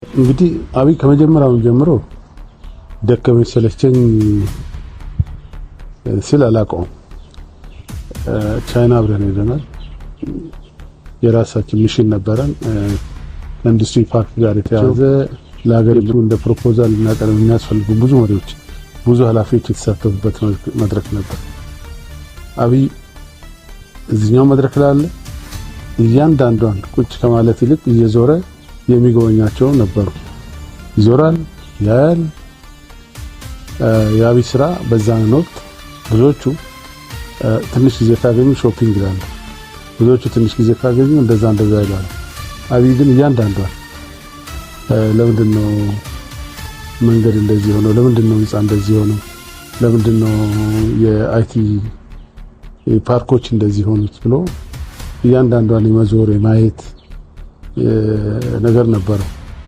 እንግዲህ አብይ ከመጀመሪያው ጀምሮ ደከመኝ ሰለቸኝ ሲል አላውቀውም። ቻይና አብረን ሄደናል። የራሳችን ሚሽን ነበረን። ኢንዱስትሪ ፓርክ ጋር የተያዘ ለሀገሪቱ እንደ ፕሮፖዛል እናቀርብ የሚያስፈልጉ ብዙ መሪዎች፣ ብዙ ኃላፊዎች የተሳተፉበት መድረክ ነበር። አብይ እዚህኛው መድረክ ላይ አለ። እያንዳንዷን ቁጭ ከማለት ይልቅ እየዞረ የሚጎበኛቸው ነበሩ። ይዞራል፣ ያያል። የአብይ ስራ በዛን ወቅት ብዙዎቹ ትንሽ ጊዜ ካገኙ ሾፒንግ ይላሉ። ብዙዎቹ ትንሽ ጊዜ ካገኙ እንደዛ ይላሉ። አብይ ግን እያንዳንዷን ለምንድን ነው መንገድ እንደዚህ ሆነው? ለምንድን ነው ህንጻ እንደዚህ ሆነው? ለምንድን ነው የአይቲ ፓርኮች እንደዚህ ሆኑት ብሎ እያንዳንዷን የመዞር የማየት ነገር ነበረው።